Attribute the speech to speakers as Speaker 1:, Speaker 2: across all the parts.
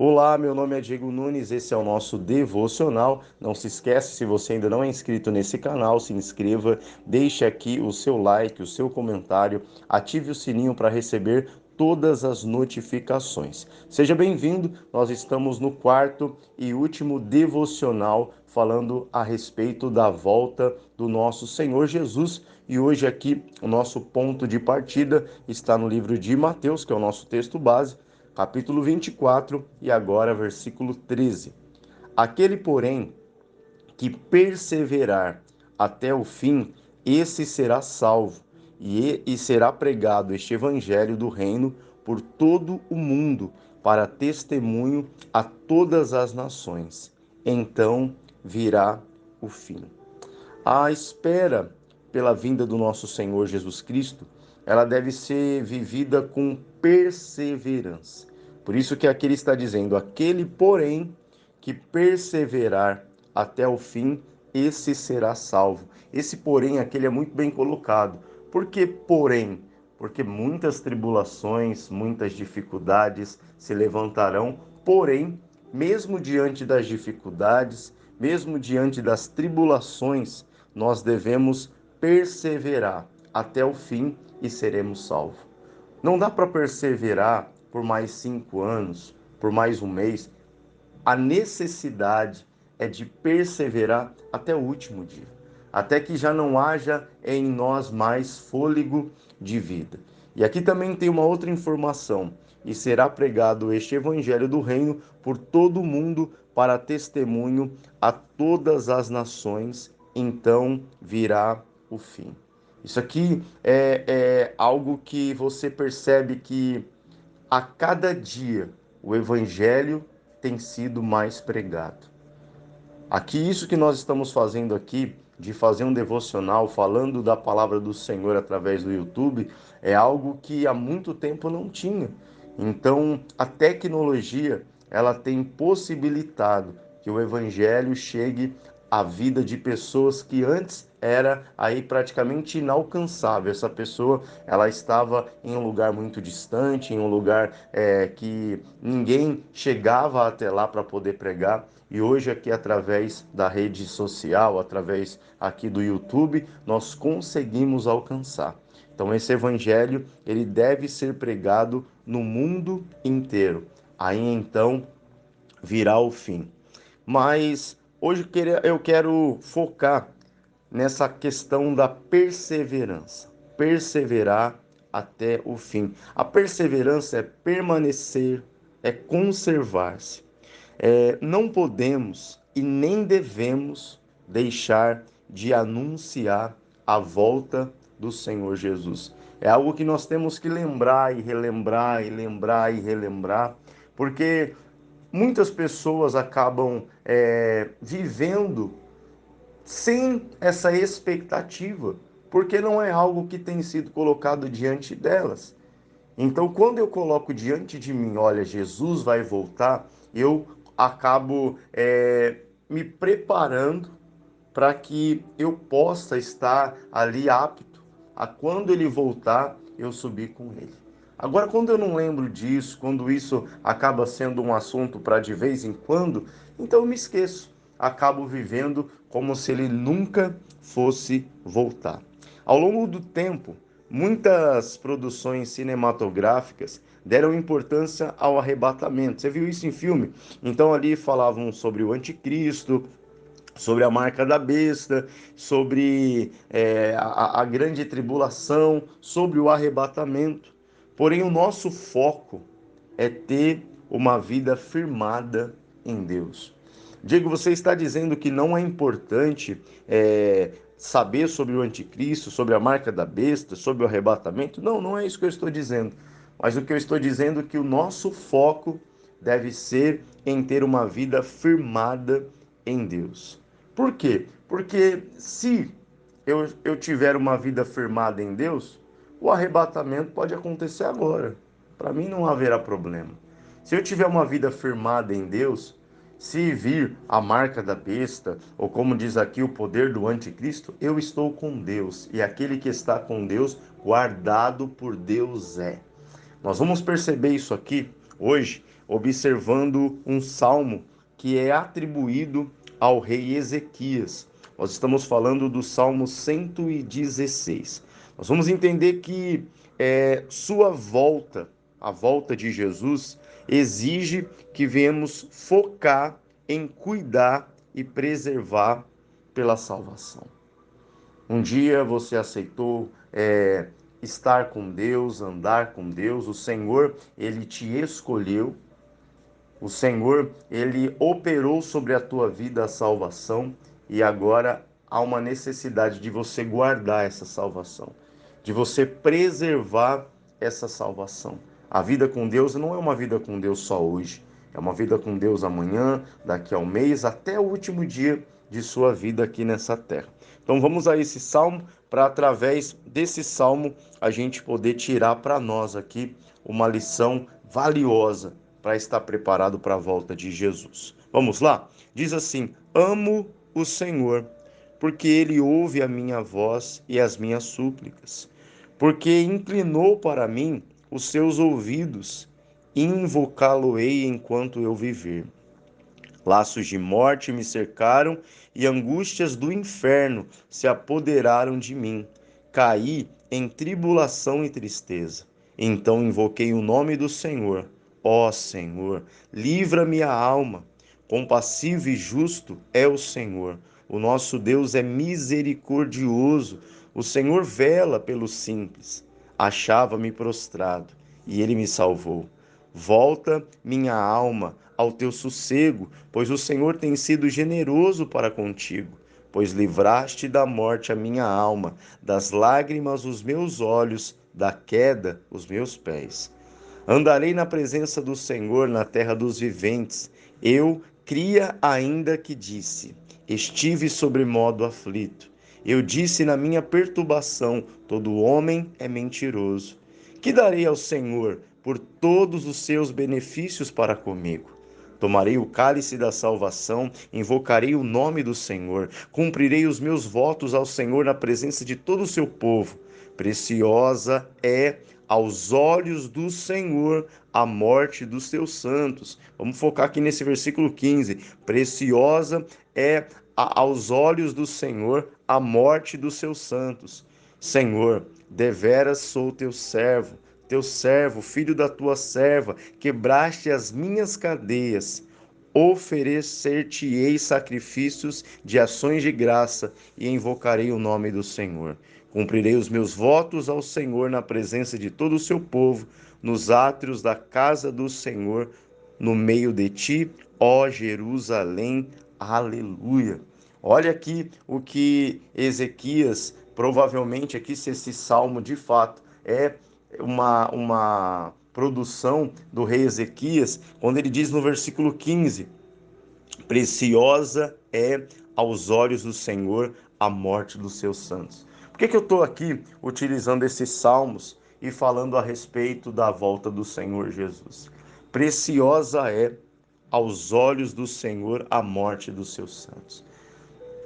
Speaker 1: Olá, meu nome é Diego Nunes, esse é o nosso devocional. Não se esquece, se você ainda não é inscrito nesse canal, se inscreva, deixe aqui o seu like, o seu comentário, ative o sininho para receber todas as notificações. Seja bem-vindo, nós estamos no quarto e último devocional falando a respeito da volta do nosso Senhor Jesus. E hoje aqui o nosso ponto de partida está no livro de Mateus, que é o nosso texto base, capítulo 24 e agora versículo 13. Aquele, porém, que perseverar até o fim, esse será salvo, e será pregado este evangelho do reino por todo o mundo, para testemunho a todas as nações. Então virá o fim. A espera pela vinda do nosso Senhor Jesus Cristo, ela deve ser vivida com perseverança. Por isso que aqui ele está dizendo: aquele, porém, que perseverar até o fim, esse será salvo. Esse porém, aquele é muito bem colocado. Por que porém? Porque muitas tribulações, muitas dificuldades se levantarão, porém, mesmo diante das dificuldades, mesmo diante das tribulações, nós devemos perseverar até o fim e seremos salvos. Não dá para perseverar por mais 5 anos, por mais um mês. A necessidade é de perseverar até o último dia, até que já não haja em nós mais fôlego de vida. E aqui também tem uma outra informação: e será pregado este evangelho do reino por todo o mundo para testemunho a todas as nações, então virá o fim. Isso aqui é algo que você percebe que a cada dia o evangelho tem sido mais pregado. Aqui, isso que nós estamos fazendo aqui, de fazer um devocional falando da palavra do Senhor através do YouTube, é algo que há muito tempo não tinha. Então, a tecnologia, ela tem possibilitado que o evangelho chegue à vida de pessoas que antes era aí praticamente inalcançável. Essa pessoa, ela estava em um lugar muito distante, em um lugar que ninguém chegava até lá para poder pregar. E hoje aqui, através da rede social, através aqui do YouTube, nós conseguimos alcançar. Então esse evangelho, ele deve ser pregado no mundo inteiro. Aí então virá o fim. Mas hoje eu quero focar nessa questão da perseverança. Perseverar até o fim. A perseverança é permanecer, é conservar-se. Não podemos e nem devemos deixar de anunciar a volta do Senhor Jesus. É algo que nós temos que lembrar e relembrar e lembrar e relembrar, porque muitas pessoas acabam vivendo sem essa expectativa, porque não é algo que tem sido colocado diante delas. Então, quando eu coloco diante de mim, olha, Jesus vai voltar, eu acabo me preparando para que eu possa estar ali apto a quando ele voltar, eu subir com ele. Agora, quando eu não lembro disso, quando isso acaba sendo um assunto para de vez em quando, então eu me esqueço. Acabo vivendo como se ele nunca fosse voltar. Ao longo do tempo, muitas produções cinematográficas deram importância ao arrebatamento. Você viu isso em filme? Então ali falavam sobre o anticristo, sobre a marca da besta, sobre a grande tribulação, sobre o arrebatamento. Porém, o nosso foco é ter uma vida firmada em Deus. Diego, você está dizendo que não é importante saber sobre o anticristo, sobre a marca da besta, sobre o arrebatamento? Não, não é isso que eu estou dizendo. Mas o que eu estou dizendo é que o nosso foco deve ser em ter uma vida firmada em Deus. Por quê? Porque se eu tiver uma vida firmada em Deus, o arrebatamento pode acontecer agora. Para mim não haverá problema. Se eu tiver uma vida firmada em Deus, se vir a marca da besta, ou como diz aqui, o poder do anticristo, eu estou com Deus. E aquele que está com Deus, guardado por Deus é. Nós vamos perceber isso aqui. hoje observando um salmo que é atribuído ao rei Ezequias. Nós estamos falando do Salmo 116. Nós vamos entender que sua volta, a volta de Jesus, exige que venhamos focar em cuidar e preservar pela salvação. Um dia você aceitou estar com Deus, andar com Deus, o Senhor, Ele te escolheu, o Senhor, Ele operou sobre a tua vida a salvação e agora há uma necessidade de você guardar essa salvação, de você preservar essa salvação. A vida com Deus não é uma vida com Deus só hoje, é uma vida com Deus amanhã, daqui a um mês, até o último dia de sua vida aqui nessa terra. Então vamos a esse salmo para, através desse salmo, a gente poder tirar para nós aqui uma lição valiosa para estar preparado para a volta de Jesus. Vamos lá? Diz assim: amo o Senhor, porque Ele ouve a minha voz e as minhas súplicas, porque inclinou para mim os seus ouvidos, invocá-lo-ei enquanto eu viver. Laços de morte me cercaram e angústias do inferno se apoderaram de mim. Caí em tribulação e tristeza. Então invoquei o nome do Senhor. Ó Senhor, livra-me a alma. Compassivo e justo é o Senhor. O nosso Deus é misericordioso. O Senhor vela pelos simples. Achava-me prostrado e ele me salvou. Volta, minha alma, ao teu sossego, pois o Senhor tem sido generoso para contigo. Pois livraste da morte a minha alma, das lágrimas os meus olhos, da queda os meus pés. Andarei na presença do Senhor na terra dos viventes. Eu cria ainda que disse: estive sobremodo aflito. Eu disse na minha perturbação: todo homem é mentiroso. Que darei ao Senhor por todos os seus benefícios para comigo? Tomarei o cálice da salvação, invocarei o nome do Senhor, cumprirei os meus votos ao Senhor na presença de todo o seu povo. Preciosa é aos olhos do Senhor a morte dos seus santos. Vamos focar aqui nesse versículo 15. Preciosa é aos olhos do Senhor a morte dos seus santos. Senhor, deveras sou teu servo, filho da tua serva, quebraste as minhas cadeias. Oferecer-te-ei sacrifícios de ações de graça e invocarei o nome do Senhor. Cumprirei os meus votos ao Senhor na presença de todo o seu povo, nos átrios da casa do Senhor, no meio de ti, ó Jerusalém. Aleluia. Olha aqui o que Ezequias, provavelmente aqui, se esse salmo de fato é uma produção do rei Ezequias, quando ele diz no versículo 15: preciosa é aos olhos do Senhor a morte dos seus santos. Por que eu estou aqui utilizando esses salmos e falando a respeito da volta do Senhor Jesus? Preciosa é aos olhos do Senhor a morte dos seus santos.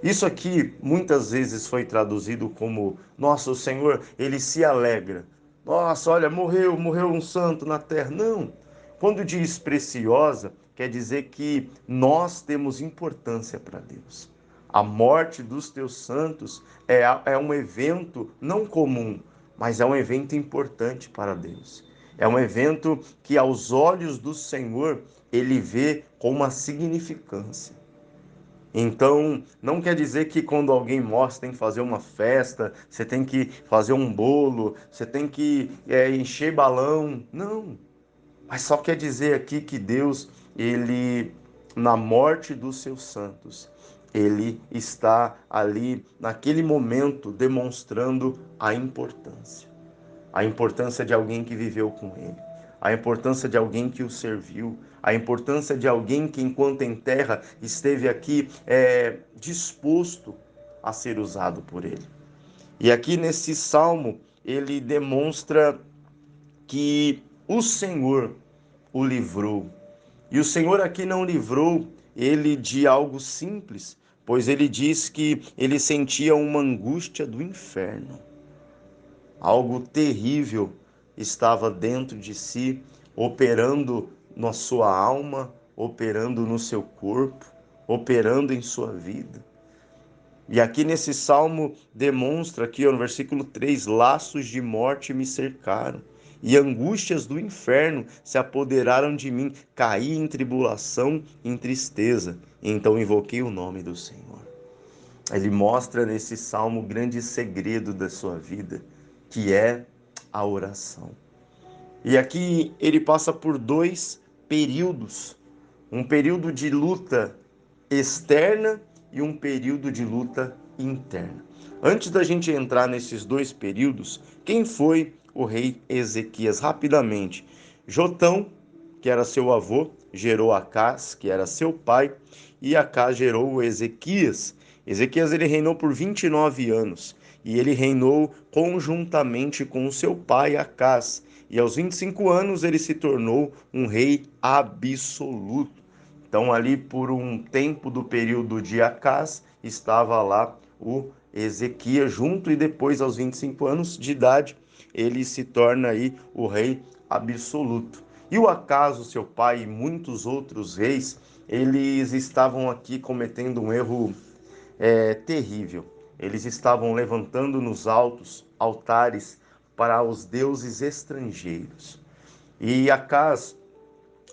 Speaker 1: Isso aqui muitas vezes foi traduzido como: nossa, o Senhor, ele se alegra. Nossa, olha, morreu um santo na terra. Não. Quando diz preciosa, quer dizer que nós temos importância para Deus. A morte dos teus santos é um evento não comum, mas é um evento importante para Deus. É um evento que aos olhos do Senhor ele vê com uma significância. Então, não quer dizer que quando alguém morre, você tem que fazer uma festa, você tem que fazer um bolo, você tem que encher balão. Não. Mas só quer dizer aqui que Deus, ele, na morte dos seus santos, ele está ali, naquele momento, demonstrando a importância. A importância de alguém que viveu com ele, a importância de alguém que o serviu, a importância de alguém que, enquanto em terra, esteve aqui disposto a ser usado por ele. E aqui nesse salmo, ele demonstra que o Senhor o livrou. E o Senhor aqui não livrou ele de algo simples, pois ele diz que ele sentia uma angústia do inferno. Algo terrível estava dentro de si, operando na sua alma, operando no seu corpo, operando em sua vida. E aqui nesse salmo demonstra aqui, ó, no versículo 3, laços de morte me cercaram e angústias do inferno se apoderaram de mim, caí em tribulação, em tristeza. Então invoquei o nome do Senhor. Ele mostra nesse salmo o grande segredo da sua vida, que é a oração. E aqui ele passa por dois períodos, um período de luta externa e um período de luta interna. Antes da gente entrar nesses dois períodos, quem foi o rei Ezequias? Rapidamente, Jotão, que era seu avô, gerou Acás, que era seu pai, e Acás gerou o Ezequias. Ezequias ele reinou por 29 anos, e ele reinou conjuntamente com o seu pai Acás. E aos 25 anos ele se tornou um rei absoluto. Então, ali por um tempo do período de Acás, estava lá o Ezequias junto, e depois, aos 25 anos de idade, ele se torna aí o rei absoluto. E o Acás, seu pai, e muitos outros reis, eles estavam aqui cometendo um erro terrível. Eles estavam levantando nos altos altares para os deuses estrangeiros. E Acás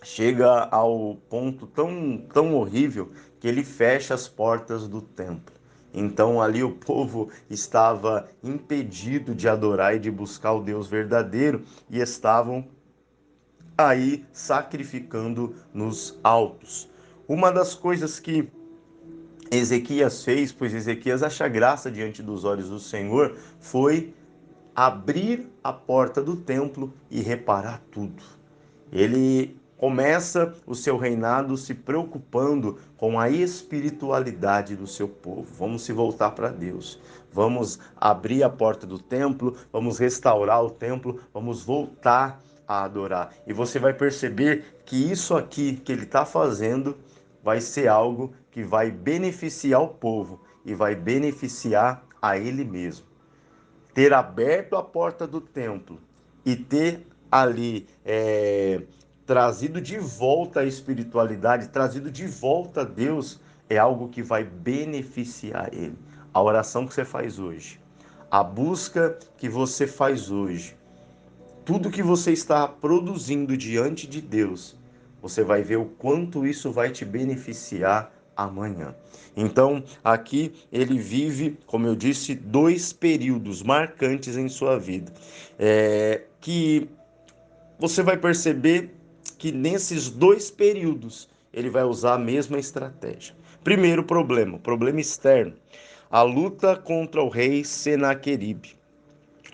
Speaker 1: chega ao ponto tão horrível que ele fecha as portas do templo. Então ali o povo estava impedido de adorar e de buscar o Deus verdadeiro, e estavam aí sacrificando nos altos. Uma das coisas que Ezequias fez, pois Ezequias acha graça diante dos olhos do Senhor, foi abrir a porta do templo e reparar tudo. Ele começa o seu reinado se preocupando com a espiritualidade do seu povo. Vamos se voltar para Deus. Vamos abrir a porta do templo, vamos restaurar o templo, vamos voltar a adorar. E você vai perceber que isso aqui que ele está fazendo vai ser algo que vai beneficiar o povo e vai beneficiar a ele mesmo. Ter aberto a porta do templo e ter ali trazido de volta a espiritualidade, trazido de volta a Deus, é algo que vai beneficiar ele. A oração que você faz hoje, a busca que você faz hoje, tudo que você está produzindo diante de Deus, você vai ver o quanto isso vai te beneficiar amanhã. Então, aqui ele vive, como eu disse, dois períodos marcantes em sua vida, que você vai perceber que nesses dois períodos ele vai usar a mesma estratégia. Primeiro problema externo, a luta contra o rei Senaqueribe.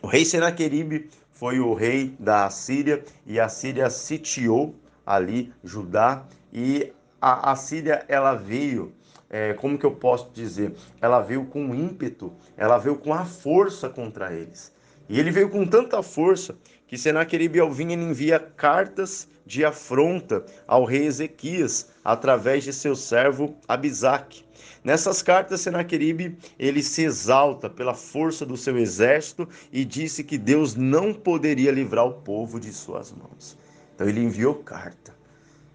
Speaker 1: O rei Senaqueribe foi o rei da Assíria, e a Síria sitiou ali Judá, e a Síria ela veio, como que eu posso dizer? Ela veio com ímpeto, ela veio com a força contra eles. E ele veio com tanta força que Senaqueribe ao vir ele envia cartas de afronta ao rei Ezequias através de seu servo Abisaque. Nessas cartas, Senaqueribe ele se exalta pela força do seu exército e disse que Deus não poderia livrar o povo de suas mãos. Então ele enviou carta.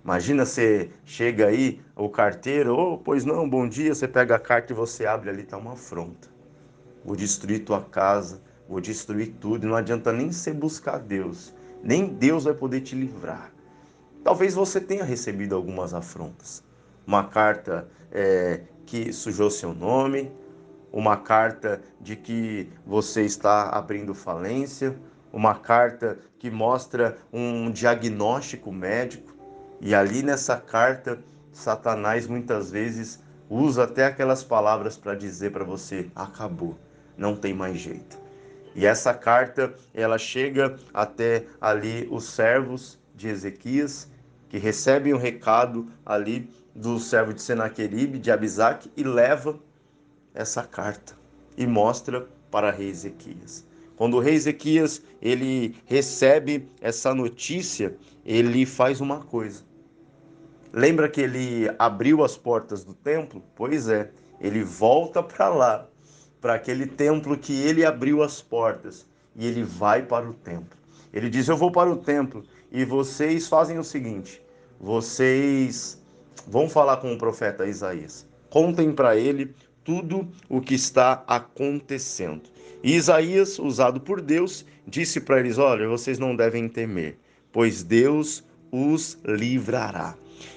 Speaker 1: Imagina, você chega aí, o carteiro, pois não, bom dia, você pega a carta e você abre, ali está uma afronta. Vou destruir tua casa, vou destruir tudo, e não adianta nem você buscar Deus, nem Deus vai poder te livrar. Talvez você tenha recebido algumas afrontas. Uma carta que sujou seu nome, uma carta de que você está abrindo falência, uma carta que mostra um diagnóstico médico. E ali nessa carta, Satanás muitas vezes usa até aquelas palavras para dizer para você: acabou, não tem mais jeito. E essa carta, ela chega até ali os servos de Ezequias, que recebem o recado ali do servo de Senaqueribe, de Abisaque, e leva essa carta e mostra para rei Ezequias. Quando o rei Ezequias ele recebe essa notícia, ele faz uma coisa. Lembra que ele abriu as portas do templo? Pois é, ele volta para lá, para aquele templo que ele abriu as portas, e ele vai para o templo. Ele diz: eu vou para o templo e vocês fazem o seguinte: vocês vão falar com o profeta Isaías. Contem para ele tudo o que está acontecendo. E Isaías, usado por Deus, disse para eles: olha, vocês não devem temer, pois Deus os livrará.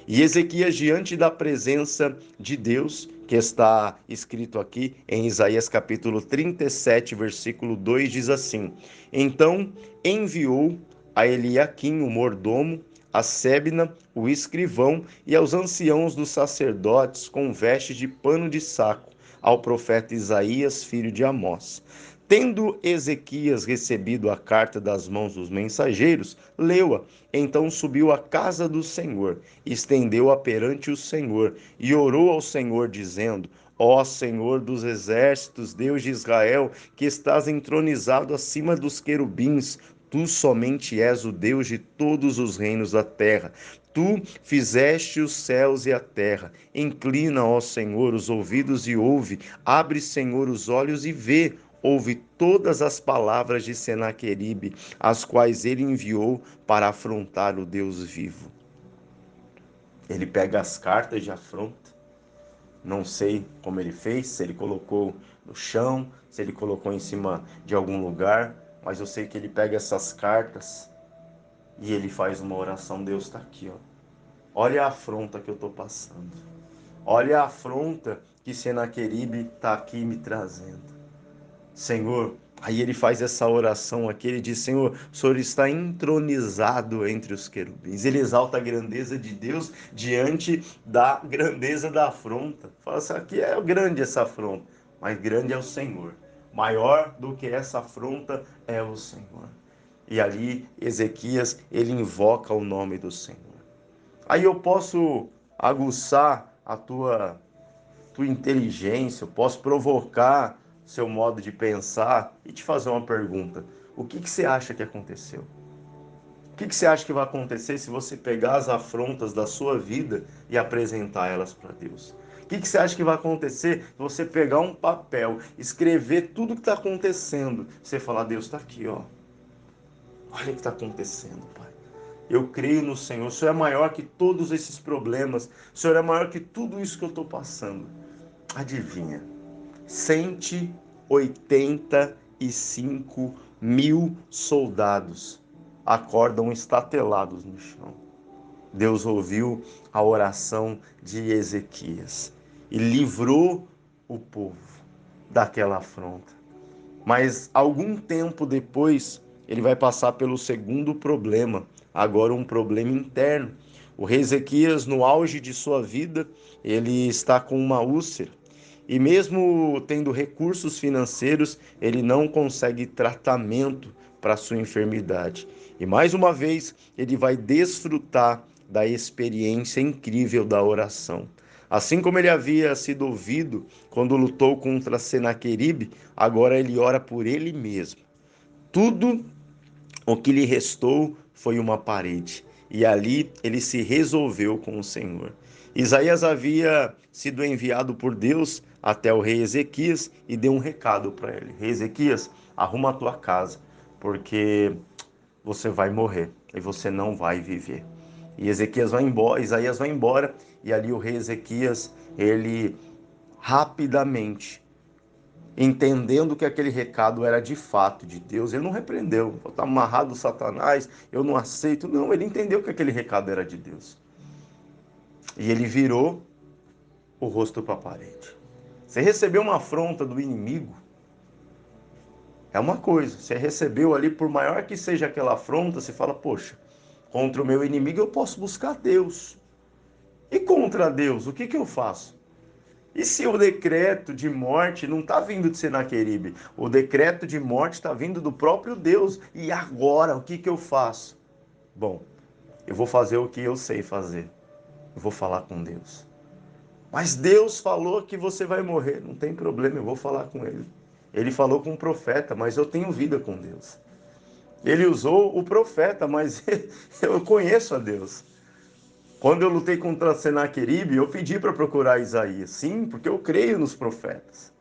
Speaker 1: E Ezequias, diante da presença de Deus, que está escrito aqui em Isaías capítulo 37, versículo 2, diz assim: então enviou a Eliaquim, o mordomo, a Sebna, o escrivão, e aos anciãos dos sacerdotes com vestes de pano de saco, ao profeta Isaías, filho de Amós. Tendo Ezequias recebido a carta das mãos dos mensageiros, leu-a. Então subiu à casa do Senhor, estendeu-a perante o Senhor e orou ao Senhor, dizendo: ó Senhor dos exércitos, Deus de Israel, que estás entronizado acima dos querubins, tu somente és o Deus de todos os reinos da terra. Tu fizeste os céus e a terra. Inclina, ó Senhor, os ouvidos e ouve. Abre, Senhor, os olhos e vê. Ouve todas as palavras de Senaqueribe, as quais ele enviou para afrontar o Deus vivo. Ele pega as cartas de afronta. Não sei como ele fez, se ele colocou no chão, se ele colocou em cima de algum lugar, mas eu sei que ele pega essas cartas e ele faz uma oração. Deus está aqui, ó. Olha a afronta que eu estou passando. Olha a afronta que Senaqueribe está aqui me trazendo. Senhor, aí ele faz essa oração aqui, ele diz: Senhor, o Senhor está entronizado entre os querubins. Ele exalta a grandeza de Deus diante da grandeza da afronta. Fala assim: aqui é grande essa afronta, mas grande é o Senhor. Maior do que essa afronta é o Senhor. E ali Ezequias, ele invoca o nome do Senhor. Aí eu posso aguçar a tua inteligência, eu posso provocar seu modo de pensar e te fazer uma pergunta. O que você acha que aconteceu? O que você acha que vai acontecer se você pegar as afrontas da sua vida e apresentar elas para Deus? O que você acha que vai acontecer se você pegar um papel, escrever tudo o que está acontecendo, você falar: Deus está aqui, ó. Olha o que está acontecendo, Pai. Eu creio no Senhor. O Senhor é maior que todos esses problemas. O Senhor é maior que tudo isso que eu estou passando. Adivinha? 185 mil soldados acordam estatelados no chão. Deus ouviu a oração de Ezequias e livrou o povo daquela afronta. Mas algum tempo depois, ele vai passar pelo segundo problema, agora um problema interno. O rei Ezequias, no auge de sua vida, ele está com uma úlcera. E mesmo tendo recursos financeiros, ele não consegue tratamento para sua enfermidade. E mais uma vez, ele vai desfrutar da experiência incrível da oração. Assim como ele havia sido ouvido quando lutou contra Senaqueribe, agora ele ora por ele mesmo. Tudo o que lhe restou foi uma parede, e ali ele se resolveu com o Senhor. Isaías havia sido enviado por Deus até o rei Ezequias e deu um recado para ele: Rei Ezequias, arruma a tua casa, porque você vai morrer e você não vai viver. E Ezequias vai embora, Isaías vai embora, e ali o rei Ezequias, ele rapidamente, entendendo que aquele recado era de fato de Deus, ele não repreendeu: está amarrado Satanás, eu não aceito. Não, ele entendeu que aquele recado era de Deus. E ele virou o rosto para a parede. Você recebeu uma afronta do inimigo, é uma coisa. Você recebeu ali, por maior que seja aquela afronta, você fala: poxa, contra o meu inimigo eu posso buscar Deus. E contra Deus, o que eu faço? E se o decreto de morte não está vindo de Senaqueribe? O decreto de morte está vindo do próprio Deus. E agora, o que eu faço? Bom, eu vou fazer o que eu sei fazer. Eu vou falar com Deus. Mas Deus falou que você vai morrer. Não tem problema, eu vou falar com Ele. Ele falou com o profeta, mas eu tenho vida com Deus. Ele usou o profeta, mas eu conheço a Deus. Quando eu lutei contra Senaqueribe, eu pedi para procurar Isaías. Sim, porque eu creio nos profetas.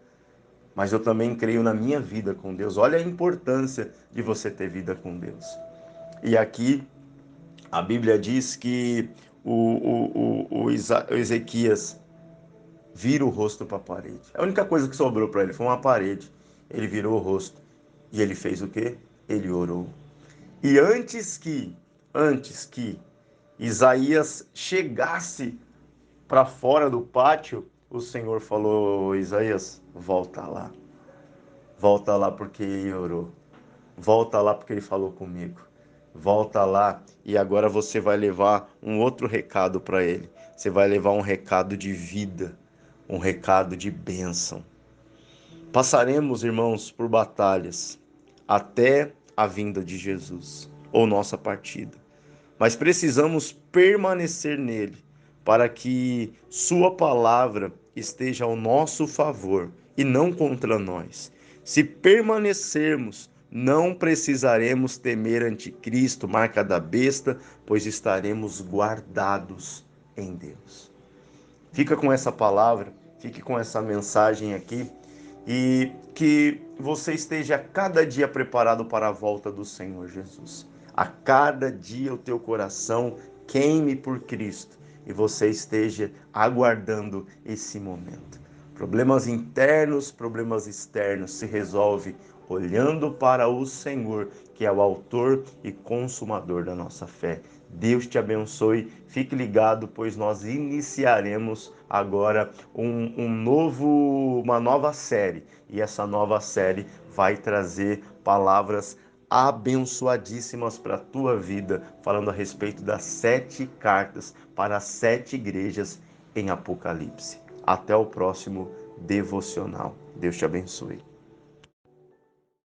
Speaker 1: Mas eu também creio na minha vida com Deus. Olha a importância de você ter vida com Deus. E aqui a Bíblia diz que o Ezequias vira o rosto para a parede. A única coisa que sobrou para ele foi uma parede. Ele virou o rosto e ele fez o quê? Ele orou. E antes que Isaías chegasse para fora do pátio, o Senhor falou: Isaías, volta lá porque ele orou, volta lá porque ele falou comigo, volta lá e agora você vai levar um outro recado para ele. Você vai levar um recado de vida, um recado de bênção. Passaremos, irmãos, por batalhas até a vinda de Jesus ou nossa partida, mas precisamos permanecer nele para que sua palavra esteja ao nosso favor e não contra nós. Se permanecermos, não precisaremos temer anticristo, marca da besta, pois estaremos guardados em Deus. Fica com essa palavra, fique com essa mensagem aqui e que você esteja cada dia preparado para a volta do Senhor Jesus. A cada dia o teu coração queime por Cristo e você esteja aguardando esse momento. Problemas internos, problemas externos se resolve olhando para o Senhor, que é o autor e consumador da nossa fé. Deus te abençoe, fique ligado, pois nós iniciaremos agora uma nova série. E essa nova série vai trazer palavras abençoadíssimas para a tua vida, falando a respeito das 7 cartas para as 7 igrejas em Apocalipse. Até o próximo devocional. Deus te abençoe.